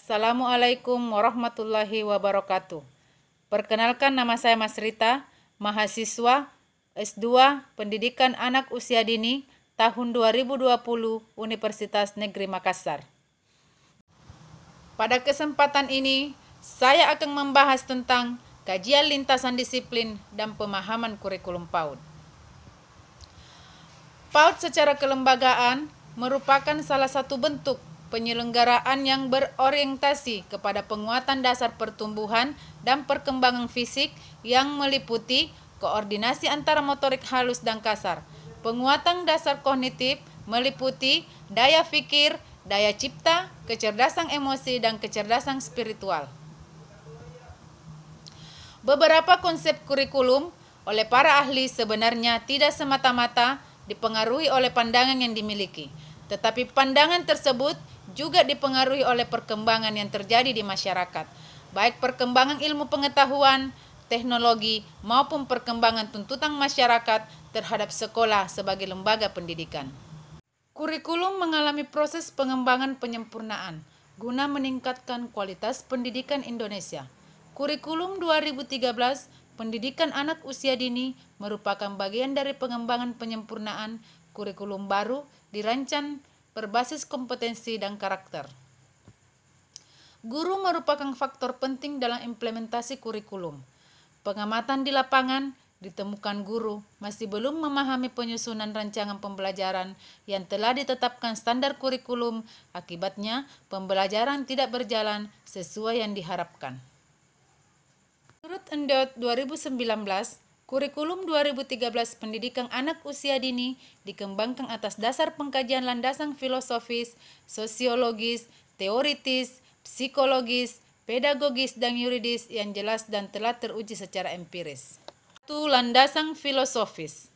Assalamualaikum warahmatullahi wabarakatuh. Perkenalkan, nama saya Mas Rita, mahasiswa S2 Pendidikan Anak Usia Dini tahun 2020 Universitas Negeri Makassar. Pada kesempatan ini, saya akan membahas tentang kajian lintasan disiplin dan pemahaman kurikulum PAUD. PAUD secara kelembagaan merupakan salah satu bentuk penyelenggaraan yang berorientasi kepada penguatan dasar pertumbuhan dan perkembangan fisik yang meliputi koordinasi antara motorik halus dan kasar. Penguatan dasar kognitif meliputi daya pikir, daya cipta, kecerdasan emosi, dan kecerdasan spiritual. Beberapa konsep kurikulum oleh para ahli sebenarnya tidak semata-mata dipengaruhi oleh pandangan yang dimiliki, tetapi pandangan tersebut juga dipengaruhi oleh perkembangan yang terjadi di masyarakat, baik perkembangan ilmu pengetahuan, teknologi, maupun perkembangan tuntutan masyarakat terhadap sekolah sebagai lembaga pendidikan. Kurikulum mengalami proses pengembangan penyempurnaan guna meningkatkan kualitas pendidikan Indonesia. Kurikulum 2013 Pendidikan Anak Usia Dini merupakan bagian dari pengembangan penyempurnaan kurikulum baru dirancang berbasis kompetensi dan karakter. Guru merupakan faktor penting dalam implementasi kurikulum. Pengamatan di lapangan ditemukan guru masih belum memahami penyusunan rancangan pembelajaran yang telah ditetapkan standar kurikulum, akibatnya pembelajaran tidak berjalan sesuai yang diharapkan. Menurut Endot 2019, Kurikulum 2013 Pendidikan Anak Usia Dini dikembangkan atas dasar pengkajian landasan filosofis, sosiologis, teoritis, psikologis, pedagogis, dan yuridis yang jelas dan telah teruji secara empiris. 1. Landasan filosofis.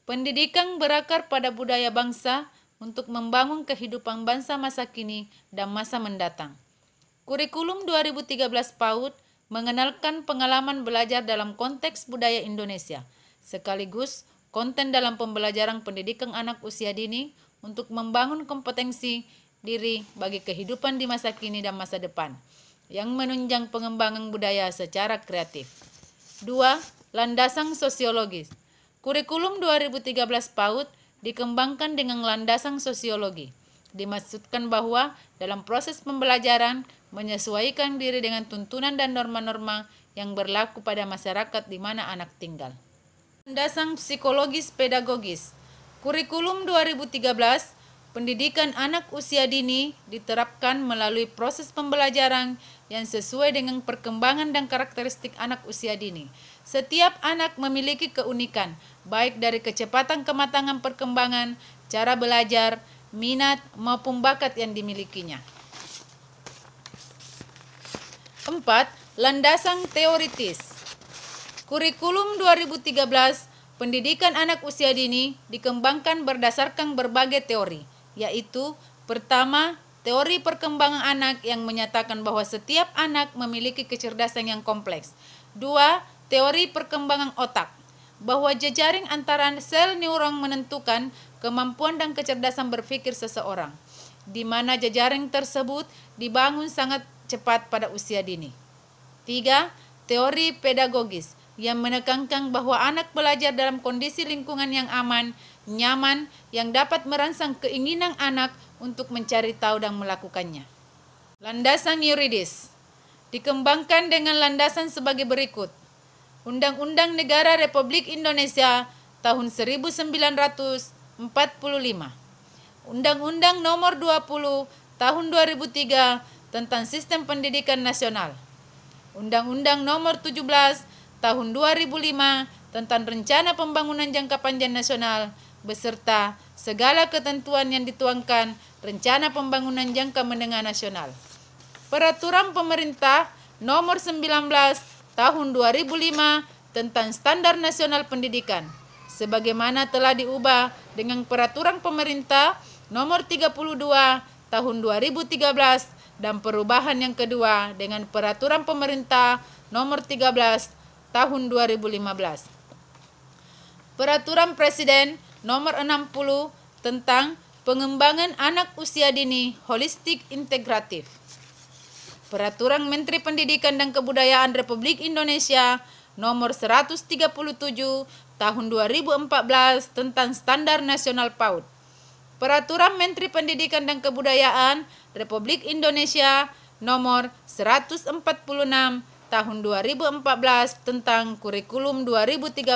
Pendidikan berakar pada budaya bangsa untuk membangun kehidupan bangsa masa kini dan masa mendatang. Kurikulum 2013 PAUD mengenalkan pengalaman belajar dalam konteks budaya Indonesia, sekaligus konten dalam pembelajaran pendidikan anak usia dini untuk membangun kompetensi diri bagi kehidupan di masa kini dan masa depan, yang menunjang pengembangan budaya secara kreatif. 2. Landasan sosiologis. Kurikulum 2013 PAUD dikembangkan dengan landasan sosiologi. Dimaksudkan bahwa dalam proses pembelajaran menyesuaikan diri dengan tuntunan dan norma-norma yang berlaku pada masyarakat di mana anak tinggal. Landasan psikologis pedagogis. Kurikulum 2013 Pendidikan Anak Usia Dini diterapkan melalui proses pembelajaran yang sesuai dengan perkembangan dan karakteristik anak usia dini. Setiap anak memiliki keunikan, baik dari kecepatan kematangan perkembangan, cara belajar, minat, maupun bakat yang dimilikinya. 4. Landasan teoritis. Kurikulum 2013 Pendidikan Anak Usia Dini dikembangkan berdasarkan berbagai teori, yaitu pertama, teori perkembangan anak yang menyatakan bahwa setiap anak memiliki kecerdasan yang kompleks. 2. Teori perkembangan otak, bahwa jejaring antara sel neuron menentukan kemampuan dan kecerdasan berpikir seseorang, di mana jejaring tersebut dibangun sangat cepat pada usia dini. 3. Teori pedagogis yang menekankan bahwa anak belajar dalam kondisi lingkungan yang aman, nyaman, yang dapat merangsang keinginan anak untuk mencari tahu dan melakukannya. Landasan yuridis dikembangkan dengan landasan sebagai berikut. Undang-Undang Negara Republik Indonesia tahun 1945. Undang-Undang Nomor 20 tahun 2003 tentang Sistem Pendidikan Nasional. Undang-Undang Nomor 17 tahun 2005 tentang Rencana Pembangunan Jangka Panjang Nasional beserta segala ketentuan yang dituangkan Rencana Pembangunan Jangka Menengah Nasional. Peraturan Pemerintah Nomor 19 tahun 2005 tentang Standar Nasional Pendidikan, sebagaimana telah diubah dengan Peraturan Pemerintah Nomor 32 tahun 2013 dan perubahan yang kedua dengan Peraturan Pemerintah Nomor 13 tahun 2015. Peraturan Presiden Nomor 60 tentang pengembangan anak usia dini holistik integratif. Peraturan Menteri Pendidikan dan Kebudayaan Republik Indonesia Nomor 137 Tahun 2014 tentang Standar Nasional PAUD. Peraturan Menteri Pendidikan dan Kebudayaan Republik Indonesia Nomor 146 Tahun 2014 tentang Kurikulum 2013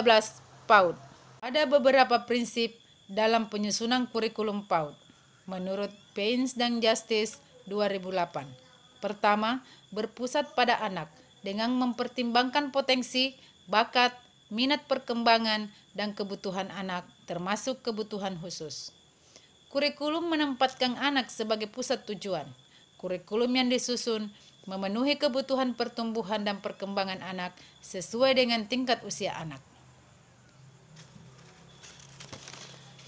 PAUD. Ada beberapa prinsip dalam penyusunan kurikulum PAUD menurut Pains dan Justice 2008. Pertama, berpusat pada anak dengan mempertimbangkan potensi, bakat, minat perkembangan, dan kebutuhan anak, termasuk kebutuhan khusus. Kurikulum menempatkan anak sebagai pusat tujuan. Kurikulum yang disusun memenuhi kebutuhan pertumbuhan dan perkembangan anak sesuai dengan tingkat usia anak.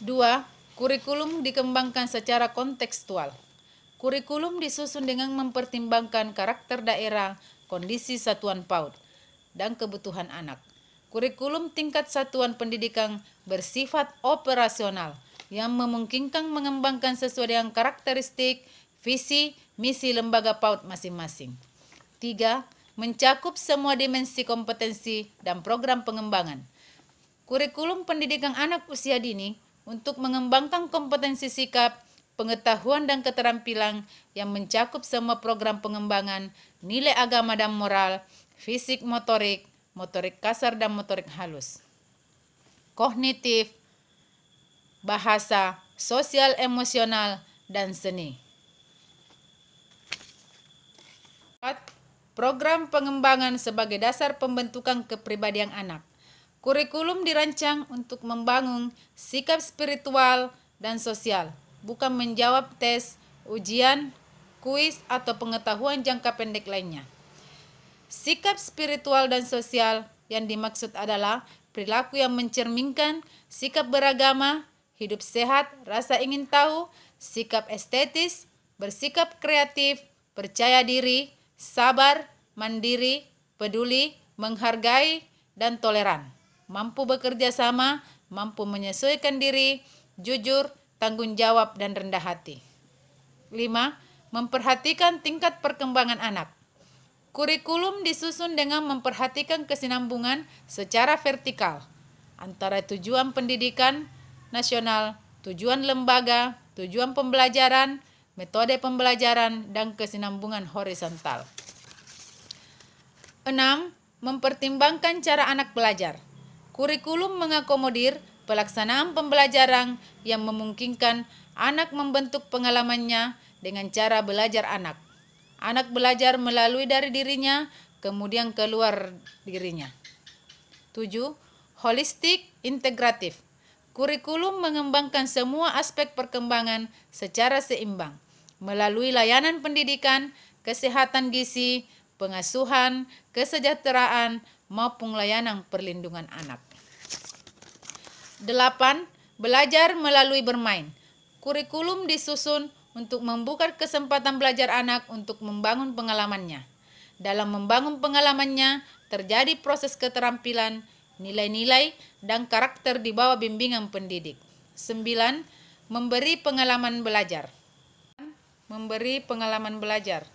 2. Kurikulum dikembangkan secara kontekstual. Kurikulum disusun dengan mempertimbangkan karakter daerah, kondisi satuan PAUD, dan kebutuhan anak. Kurikulum tingkat satuan pendidikan bersifat operasional yang memungkinkan mengembangkan sesuai dengan karakteristik, visi, misi lembaga PAUD masing-masing. 3. Mencakup semua dimensi kompetensi dan program pengembangan. Kurikulum pendidikan anak usia dini untuk mengembangkan kompetensi sikap, pengetahuan dan keterampilan yang mencakup semua program pengembangan, nilai agama dan moral, fisik motorik, motorik kasar dan motorik halus, kognitif, bahasa, sosial emosional, dan seni. 4. Program pengembangan sebagai dasar pembentukan kepribadian anak. Kurikulum dirancang untuk membangun sikap spiritual dan sosial, bukan menjawab tes, ujian, kuis, atau pengetahuan jangka pendek lainnya. Sikap spiritual dan sosial yang dimaksud adalah perilaku yang mencerminkan sikap beragama, hidup sehat, rasa ingin tahu, sikap estetis, bersikap kreatif, percaya diri, sabar, mandiri, peduli, menghargai, dan toleran. Mampu bekerja sama, mampu menyesuaikan diri, jujur, tanggung jawab, dan rendah hati. 5. Memperhatikan tingkat perkembangan anak. Kurikulum disusun dengan memperhatikan kesinambungan secara vertikal antara tujuan pendidikan nasional, tujuan lembaga, tujuan pembelajaran, metode pembelajaran, dan kesinambungan horizontal. 6. Mempertimbangkan cara anak belajar. Kurikulum mengakomodir pelaksanaan pembelajaran yang memungkinkan anak membentuk pengalamannya dengan cara belajar anak. Anak belajar melalui dari dirinya, kemudian keluar dirinya. 7. Holistik integratif. Kurikulum mengembangkan semua aspek perkembangan secara seimbang melalui layanan pendidikan, kesehatan gizi, pengasuhan, kesejahteraan, maupun layanan perlindungan anak. 8. Belajar melalui bermain. Kurikulum disusun untuk membuka kesempatan belajar anak untuk membangun pengalamannya. Dalam membangun pengalamannya, terjadi proses keterampilan, nilai-nilai, dan karakter di bawah bimbingan pendidik. 9. Memberi pengalaman belajar. Memberi pengalaman belajar.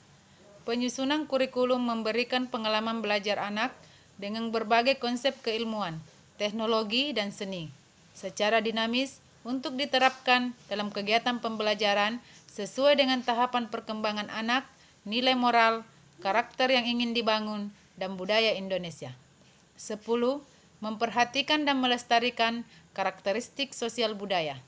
Penyusunan kurikulum memberikan pengalaman belajar anak dengan berbagai konsep keilmuan, teknologi, dan seni secara dinamis untuk diterapkan dalam kegiatan pembelajaran sesuai dengan tahapan perkembangan anak, nilai moral, karakter yang ingin dibangun, dan budaya Indonesia. 10. Memperhatikan dan melestarikan karakteristik sosial budaya.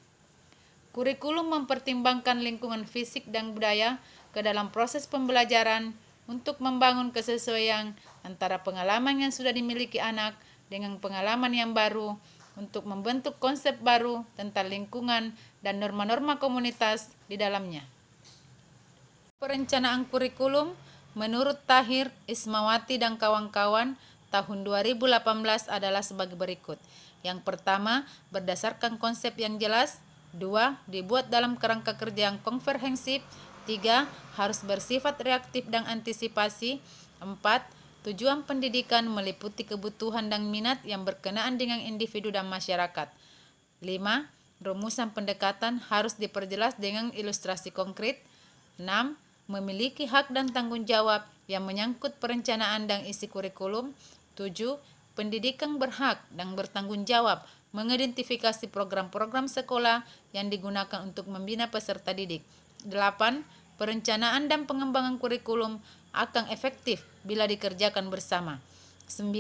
Kurikulum mempertimbangkan lingkungan fisik dan budaya ke dalam proses pembelajaran untuk membangun kesesuaian antara pengalaman yang sudah dimiliki anak dengan pengalaman yang baru untuk membentuk konsep baru tentang lingkungan dan norma-norma komunitas di dalamnya. Perencanaan kurikulum menurut Tahir, Ismawati, dan kawan-kawan tahun 2018 adalah sebagai berikut. Yang pertama, berdasarkan konsep yang jelas. 2. Dibuat dalam kerangka kerja yang komprehensif. 3. Harus bersifat reaktif dan antisipasi. 4. Tujuan pendidikan meliputi kebutuhan dan minat yang berkenaan dengan individu dan masyarakat. 5. Rumusan pendekatan harus diperjelas dengan ilustrasi konkret. 6. memiliki hak dan tanggung jawab yang menyangkut perencanaan dan isi kurikulum. 7. Pendidikan berhak dan bertanggung jawab mengidentifikasi program-program sekolah yang digunakan untuk membina peserta didik. 8. Perencanaan dan pengembangan kurikulum akan efektif bila dikerjakan bersama. 9.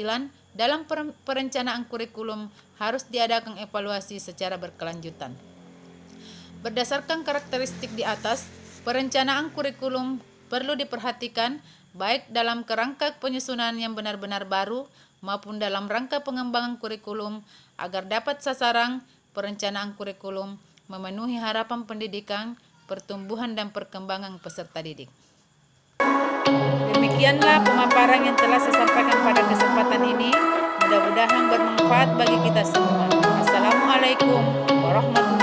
Dalam perencanaan kurikulum harus diadakan evaluasi secara berkelanjutan. Berdasarkan karakteristik di atas, perencanaan kurikulum perlu diperhatikan baik dalam kerangka penyusunan yang benar-benar baru maupun dalam rangka pengembangan kurikulum agar dapat sasaran perencanaan kurikulum memenuhi harapan pendidikan, pertumbuhan dan perkembangan peserta didik. Demikianlah pemaparan yang telah saya sampaikan pada kesempatan ini. Mudah-mudahan bermanfaat bagi kita semua. Assalamualaikum warahmatullahi wabarakatuh.